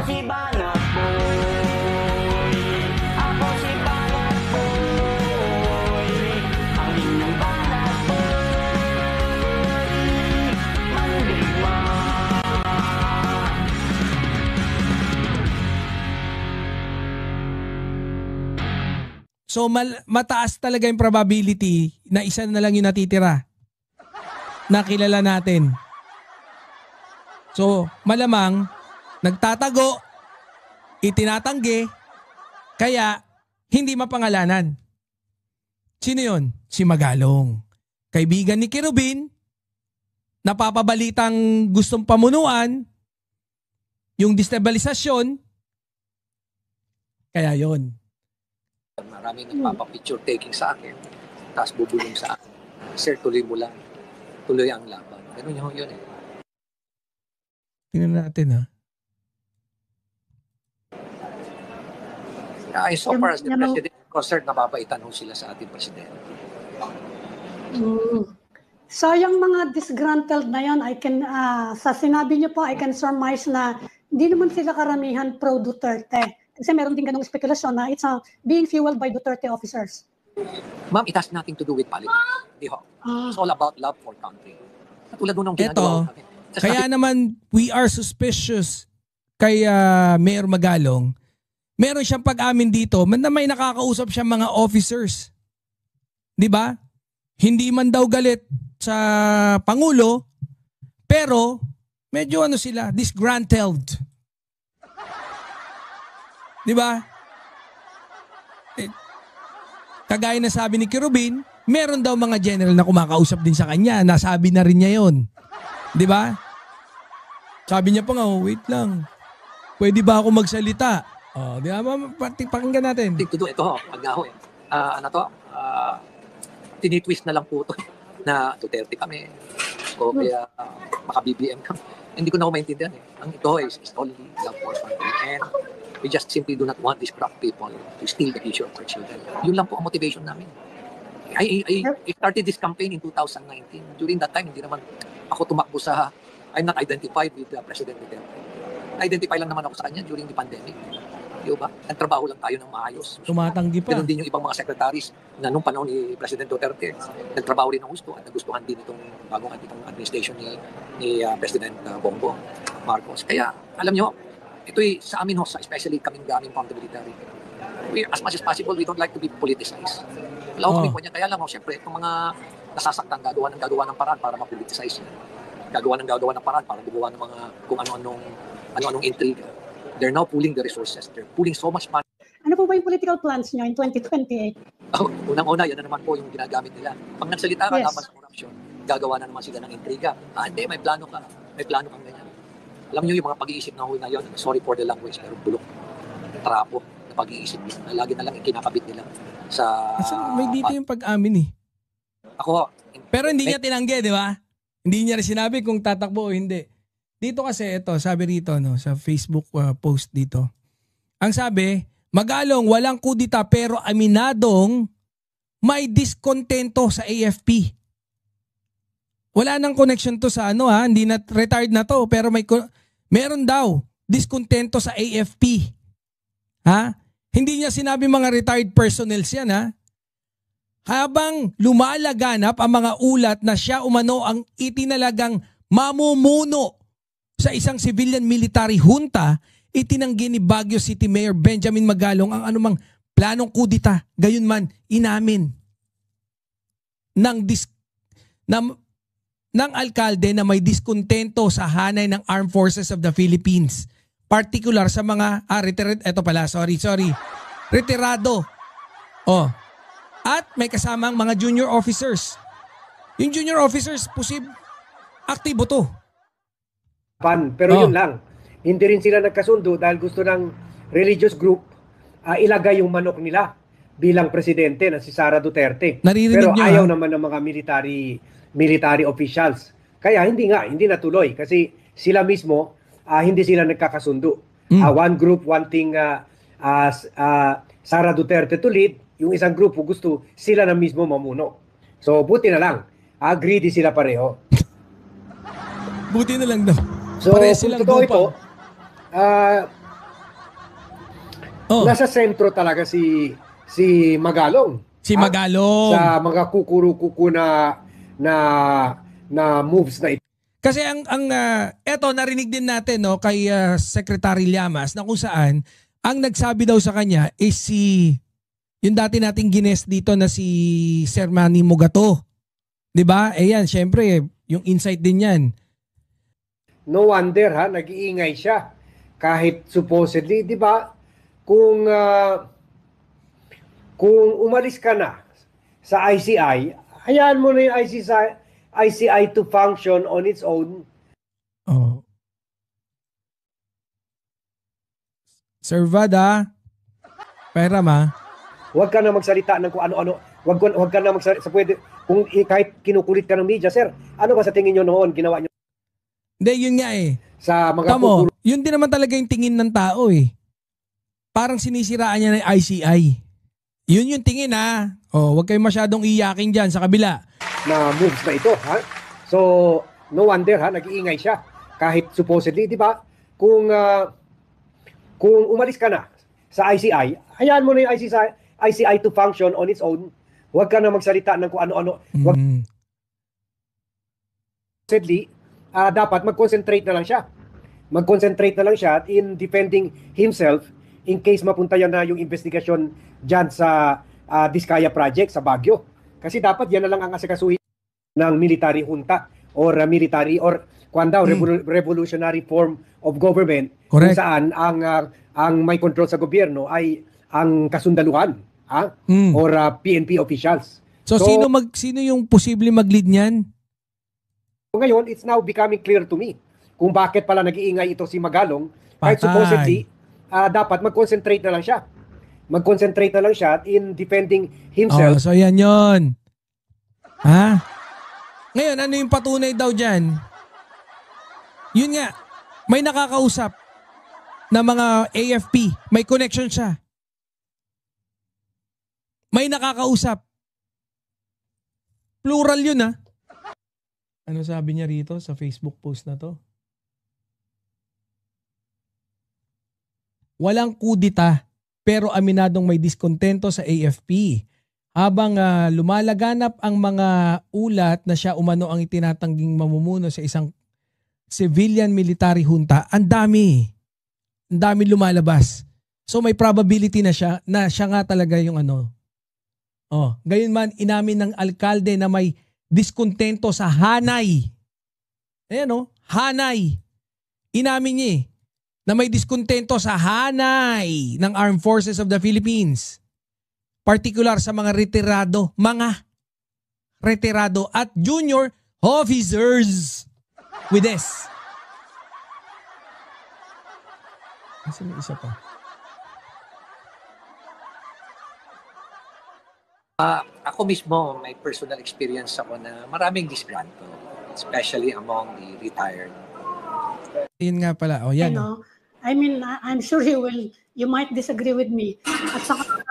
si Banat Boy. Ako si Banat Boy. Ang inyong Banat Boy. Mandigma. So mataas talaga yung probability na isa na lang yung natitira na kilala natin. So malamang nagtatago, itinatanggi, kaya hindi mapangalanan. Sino yun? Si Magalong. Kaibigan ni Kirubin, napapabalitang gustong pamunuan, yung destabilisasyon, kaya yon. Maraming nagpapapicture taking sa akin, tapos bubulong sa akin. Sir, tuloy mo lang. Tuloy ang laban. Ganun yun eh. Tingnan natin ha. So far as the president is concerned, napapaitan ho sila sa ating presidente. Sayang mga disgruntled na yan, sa sinabi niyo po, I can surmise na hindi naman sila karamihan pro-Duterte. Kasi meron din ganung spekulasyon na it's being fueled by Duterte officers. Ma'am, it has nothing to do with politics. It's all about love for country. Katulad nung ginagawa natin. Kaya naman, we are suspicious kay Mayor Magalong. Meron siyang pag-amin dito na may nakakausap siyang mga officers. Di ba? Hindi man daw galit sa Pangulo, pero medyo sila, disgruntled. Di ba? Kagaya na sabi ni Kirubin, meron daw mga general na kumakausap din sa kanya. Nasabi na rin niya yon. Di ba? Sabi niya pa nga, wait lang. Pwede ba ako magsalita? Di ba? Pakinggan natin. Ito, pag nga ho tinitwist na lang po ito na Duterte kami o kaya baka BBM kami. Hindi ko na ako maintindihan eh. Ang ito is only love for country and we just simply do not want these corrupt people to steal the future of our children. Yun lang po ang motivation namin. I started this campaign in 2019. During that time, hindi naman ako tumakbo sa, I'm not identified with President Duterte. Identify lang naman ako sa kanya during the pandemic. Di ba? Nagtrabaho lang tayo ng maayos. Tumatanggi pa. Ganun din yung ibang mga secretaries na nung panahon ni President Duterte, nagtrabaho rin ng gusto at nagustuhan din itong bagong administration ni President Bongbong Marcos. Kaya, alam nyo, ito'y sa amin especially kaming gaming from the military. We, as much as possible, we don't like to be politicized. Wala ko kami po niya. Kaya lang, syempre, itong mga nasasaktan, gagawa ng paraan para ma-politicize niya. Gagawa ng paraan para gumawa ng mga kung ano-anong intriga. They're now pooling the resources. They're pooling so much money. Ano po ba yung political plans niyo in 2028? Unang-una, yan na naman po yung ginagamit nila. Pag nagsalita ka laban sa korupsyon, gagawa na naman sila ng intriga. Hindi, may plano ka. May plano kang ganyan. Alam niyo yung mga pag-iisip na ho na yun, sorry for the language, pero bulok, trapo na pag-iisip yun, na lagi na lang ikinakabit nila sa... May dito yung pag-amin eh. Pero hindi niya tinanggi, di ba? Hindi niya rin sinabi kung tatakbo o hindi. Dito kasi ito, sabi rito sa Facebook post dito. Ang sabi, Magalong walang kudita pero aminadong may diskontento sa AFP. Wala nang connection to sa hindi na retired na to pero meron daw diskontento sa AFP. Hindi niya sinabi mga retired personnels yan Habang lumalaganap ang mga ulat na siya umano ang itinalagang mamumuno sa isang civilian military junta, itinanggi ni Baguio City Mayor Benjamin Magalong ang anumang planong kudita. Gayunman, inamin ng alkalde na may diskontento sa hanay ng Armed Forces of the Philippines. Particular sa mga, retirado. At may kasamang mga junior officers. Yung junior officers, aktibo to. Pero yun lang, hindi rin sila nagkasundo dahil gusto ng religious group ilagay yung manok nila bilang presidente na si Sara Duterte. Pero ayaw naman ng mga military officials. Kaya hindi natuloy kasi sila mismo hindi sila nagkakasundo. One group wanting Sara Duterte to lead, yung isang grupo gusto sila na mismo mamuno. So buti na lang, greedy sila pareho. Buti na lang daw. So kung totoo ito, nasa sentro talaga si Magalong. Si Magalong. Sa mga kukuru-kuku na moves na ito. Kasi eto narinig din natin no kay Secretary Llamas na kung saan ang nagsabi daw sa kanya is yung dati nating gines dito na si Sir Manny Mogato. 'Di ba? Yan, syempre yung insight din 'yan. No wonder nag-iingay siya kahit supposedly, 'di ba? Kung umalis ka na sa ICI, hayaan mo na yung ICI to function on its own. Oh. Sir Vada, pera ma. Huwag ka na magsalita ng kung ano-ano. Huwag ka na magsalita. Kung kahit kinukulit ka ng media, sir, ano ba sa tingin nyo noon ginawa nyo? Hindi, yun nga eh. Sa mga Tamo, yun din naman talaga yung tingin ng tao eh. Parang sinisiraan niya ng ICI. Yun yung tingin huwag kayong masyadong iyakin dyan sa kabila. Na moves na ito, So, no wonder, nag-iingay siya. Kahit supposedly, di ba? Kung umalis ka na sa ICI, hayaan mo na yung ICI to function on its own. Huwag ka na magsalita ng kung ano-ano. Supposedly, dapat mag-concentrate na lang siya. Mag-concentrate na lang siya in defending himself in case mapunta yan na yung investigasyon dyan sa Diskaya Project sa Baguio. Kasi dapat yan na lang ang asikasuhin ng military junta or military or revolutionary form of government. Correct. Kung saan ang may control sa gobyerno ay ang kasundaluhan or PNP officials. So sino yung posible mag-lead niyan? Ngayon, it's now becoming clear to me kung bakit pala nag-iingay ito si Magalong. Kahit supposedly, dapat mag-concentrate na lang siya. Mag-concentrate na lang siya in defending himself. So yan yun. Ngayon, ano yung patunay daw dyan? Yun nga, may nakakausap na mga AFP. May connection siya. May nakakausap. Plural yun Ano sabi niya rito sa Facebook post na to? Walang kudita pero aminadong may diskontento sa AFP. Habang lumalaganap ang mga ulat na siya umano ang itinatangging mamumuno sa isang civilian military junta, ang dami lumalabas. So may probability na siya nga talaga yung gayon man inamin ng alkalde na may diskontento sa hanay. Ayan hanay. Inamin niya na may diskontento sa hanay ng Armed Forces of the Philippines. Particular sa mga retirado at junior officers with this. Asan yung isa pa? Ako mismo, may personal experience ako na maraming disgruntled, especially among the retired. Yun nga pala. Yan. I mean, I'm sure you might disagree with me. At saka,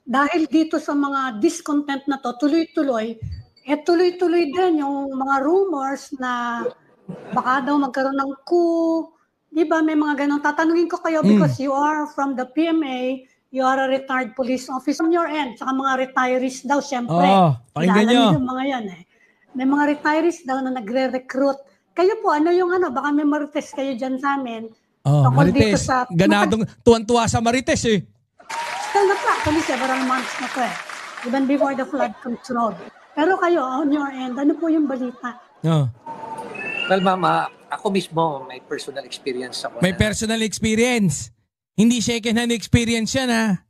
dahil dito sa mga discontent na to, tuloy-tuloy din yung mga rumors na baka daw magkaroon ng coup. Di ba? May mga ganun. Tatanungin ko kayo because you are from the PMA, you are a retired police officer on your end. Saka mga retirees daw, syempre. Pakinggan nyo. Yung mga yan May mga retirees daw na nagre-recruit. Kayo po, ano yung baka may marites kayo dyan sa amin. Marites. Ganadong tuwan-tuwa sa Marites Still na actually several months na to even before the flood control. Pero kayo, on your end, ano po yung balita? Well, mama, ako mismo, may personal experience ako. May personal experience. Hindi second-hand experience yan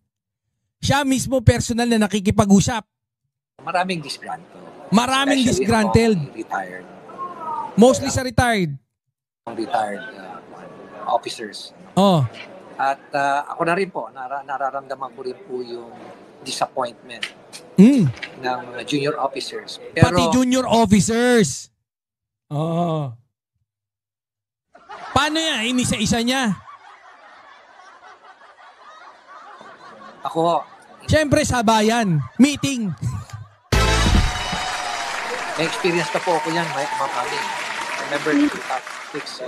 Siya mismo personal na nakikipag-usap. Maraming disgruntled. Maraming disgruntled. Retired. Mostly sa retired. Retired officers. At ako na rin po, nararamdaman ko rin po yung disappointment ng junior officers. Pero, pati junior officers. Paano yan? Inisa-isa niya. Ako, siyempre sa bayan. Meeting. may experience na po ako yan, Ma'am Ami. Remember in 2006,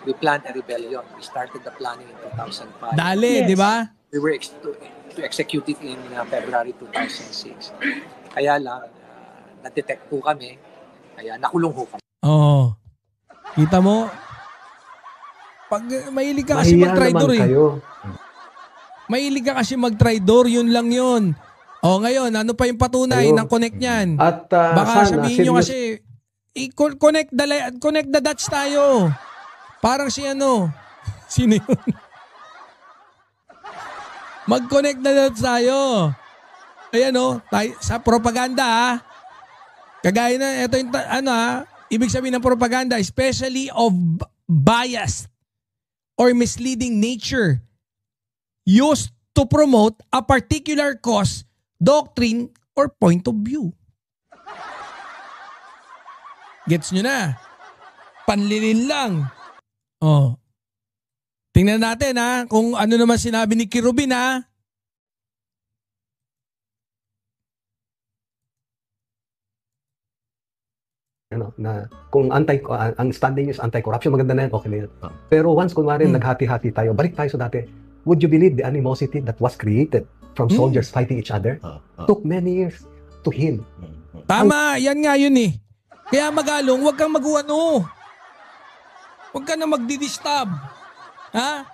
we planned a rebellion. We started the planning in 2005. Dali, di ba? we were to execute it in February 2006. Kaya lang, na-detect po kami, kaya nakulong ho kami. Oo. Kita mo? Pag mahilig ka kasi mag-traitor eh. Mahilig ka kasi mag-traitor, yun lang yun. O ngayon, ano pa yung patunay ng connect niyan? At baka sabihin nyo kasi, connect the dots tayo. Parang si ano, sino yun? Mag-connect the dots tayo. Ayan o, sa propaganda ha. Kagaya na, ito yung ibig sabihin ng propaganda, especially of biased or misleading nature used to promote a particular cause, doctrine, or point of view. Gets nyo na? Panlilin lang. Oh. Tingnan natin ha, kung ano naman sinabi ni Kirubin ha. Na kung ang standing is anti-corruption, maganda na yan, okay na yan. Pero once kunwari naghati-hati tayo, balik tayo sa dati, would you believe the animosity that was created from soldiers fighting each other took many years to heal? Tama, yan nga yun eh. Kaya Magalong, huwag kang mag-uano. Huwag ka na magdi-disturb. Ha?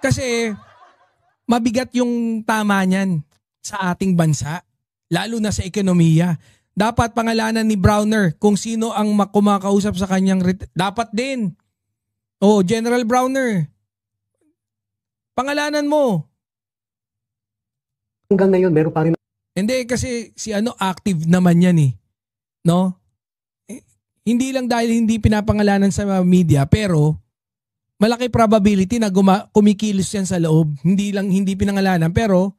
Kasi mabigat yung tama niyan sa ating bansa, lalo na sa ekonomiya. Dapat pangalanan ni Browner kung sino ang kumakausap sa kanyang dapat din. Oh, General Browner. Pangalanan mo. Hanggang ngayon meron pa rin. Hindi kasi si active naman yan eh. No? Hindi lang dahil hindi pinapangalanan sa media pero malaki probability na kumikilos yan sa loob. Hindi pinangalanan pero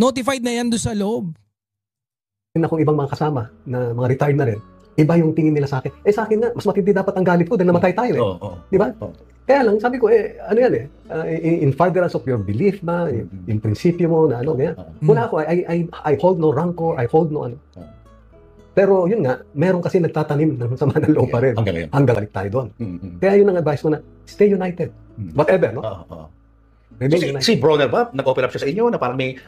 notified na yan doon sa loob. Akong ibang mga kasama na mga retired na rin, iba yung tingin nila sa akin. Sa akin nga, mas matindi dapat ang galit ko dahil namatay tayo eh. Di ba? Kaya lang, sabi ko, ano yan eh, in furtherance of your belief na, in prinsipyo mo na ano, ganyan. Wala ako, I hold no rancor, I hold no ano. Pero yun nga, meron kasi nagtatanim ng sama ng loob pa rin. Hanggang balik tayo doon. Kaya yun ang advice ko na, stay united. Whatever, no? So, si Browner ba, nag-open up siya sa inyo na parang may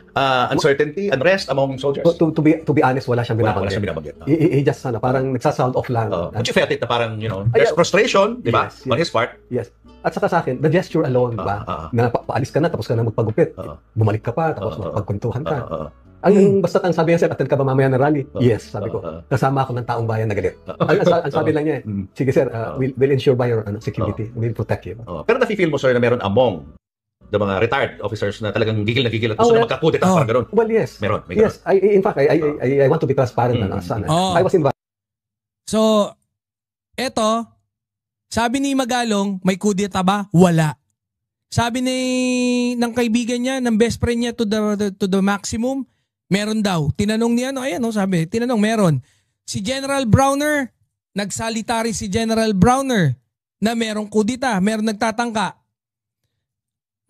uncertainty, unrest among soldiers? To be honest, wala siyang binabanggit. Wala siyang binabanggit. He just parang nagsasound off lang. But you felt it na parang, there's frustration, di ba? On his part. Yes. At saka sa akin, the gesture alone, di ba? Na paalis ka na, tapos ka na magpagupit. Bumalik ka pa, tapos magpagkwentuhan ka. Basta ang sabi niya, sir, attend ka ba mamaya ng rally? Yes, sabi ko. Kasama ako ng taong bayan na galit. Ang sabi lang niya, sige sir, we'll ensure by your security. We'll protect you. Pero nafe-feel mo, sir, na meron among the mga retired officers na talagang gigil at gusto na magkakudeta parang gano'n. Well, yes. Meron. Yes. In fact, I want to be transparent na sana. I was invited. So, eto, sabi ni Magalong, may kudeta ba? Wala. Sabi ng kaibigan niya, ng best friend niya to the maximum, meron daw. Tinanong niya, sabi, meron. Si General Browner, nagsalita rin si General Browner na merong kudeta, meron nagtatangka.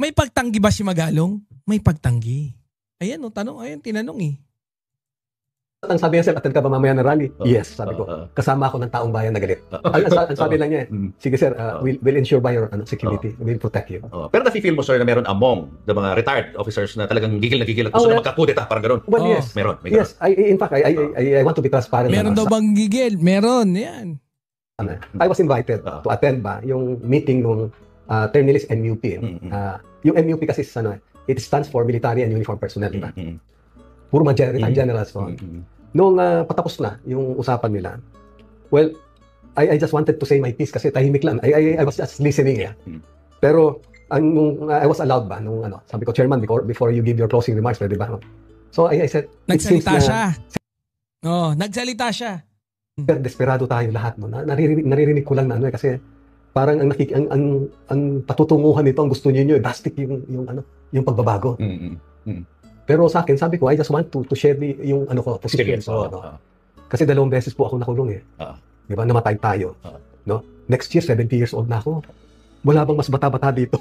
May pagtanggi ba si Magalong? May pagtanggi. Ayan, tinanong eh. Ang sabi niya, sir, attend ka ba mamaya ng rally? Yes, sabi ko. Kasama ako ng taong bayan na galit. Ang sabi lang niya, sige sir, we'll ensure by your security. We'll protect you. Pero nafe-feel mo, sir, na meron among the mga retired officers na talagang gigil at gusto na magkakudeta parang gano'n? Well, yes. Meron. Yes. In fact, I want to be transparent. Meron daw bang gigil? Meron. Yan. I was invited to attend yung meeting nung Ternilis MUP. Yung MUP kasi it stands for Military and Uniform Personnel, diba? Puro mga generals. Nung patapos na yung usapan nila, well, I just wanted to say my piece kasi tahimik lang. I was just listening. Pero I was allowed ba nung sabi ko, Chairman, before you give your closing remarks, pwede ba? So I said, nagsalita siya. Nagsalita siya. Desperado tayo lahat, no. Naririnig ko lang na kasi parang ang patutunguhan nito, ang gusto niyo drastic yung pagbabago. Pero sa akin, sabi ko, I just want to share yung position. Kasi 2 beses po ako nakulong eh. Di ba? Namatay tayo. No? Next year, 70 years old na ako. Wala bang mas bata-bata dito?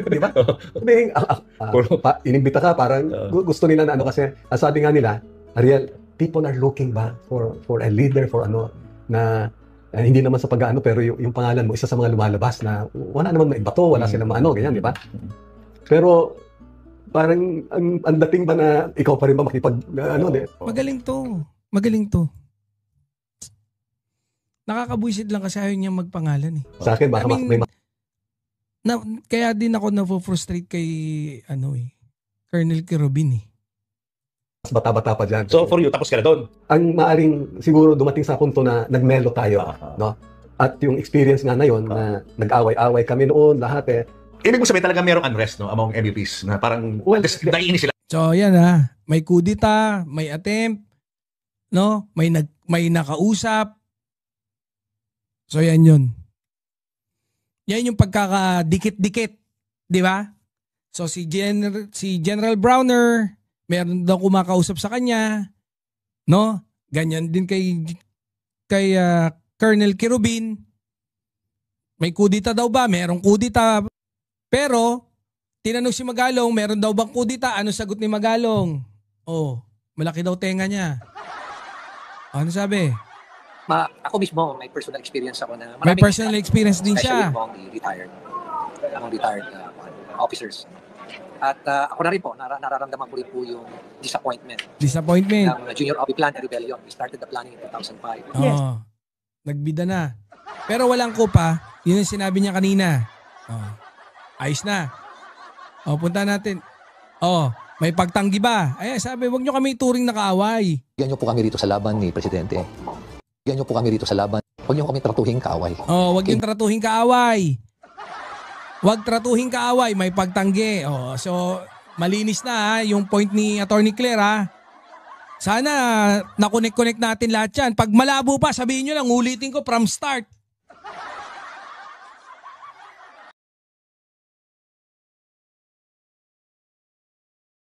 Di ba? Inimbita ka, parang gusto nila na kasi sabi nga nila, Ariel, people are looking ba for a leader, na hindi naman sa pag-ano, pero yung pangalan mo, isa sa mga lumalabas na wala naman maibato, wala silang ganyan, di ba? Pero parang ang dating ba na ikaw pa rin ba makipag Magaling to. Magaling to. Nakakabuisit lang kasi ayaw niya magpangalan eh. Sa akin baka may kaya din ako na-frustrate kay Colonel Quirobin eh. mas bata-bata pa dyan. So for you, tapos ka na doon? Ang maaring siguro dumating sa punto na nagmelo tayo, no? At yung experience nga na yon na nag-away-away kami noon lahat eh. Ibig mo sabihin talaga merong unrest no among MUPs na parang naiinis sila. So yan may kudita, may attempt, no? May nakausap. So yan yun. Yan yung pagkakadikit-dikit, di ba? So si General Browner, meron daw kumakausap sa kanya, no? Ganyan din kay Colonel Quirobin. May kudita daw ba? Merong kudita. Pero tinanong si Magalong, meron daw bang kudita? Ano sagot ni Magalong? Oh, malaki daw tenga niya. Ano sabi? Ako mismo, may personal experience ako na may personal experience din siya. Especially among retired officers. At ako na rin po, nararamdaman ko rin po yung disappointment. Ng Junior Obi Plan Rebellion. We started the planning in 2005. Yes. Nagbida na. Pero walang kupa, yun yung sinabi niya kanina. Ayos na. Punta natin. May pagtanggi ba? Sabi, wag nyo kami turing na kaaway. Bigyan nyo po kami rito sa laban ni Presidente. Bigyan nyo po kami rito sa laban. Huwag nyo kami tratuhing kaaway. Wag yung tratuhing kaaway. Wag tratuhing kaaway, may pagtanggi. So malinis na yung point ni Attorney Claire Sana na-connect natin lahat yan. Pag malabo pa, sabihin nyo lang, ulitin ko from start.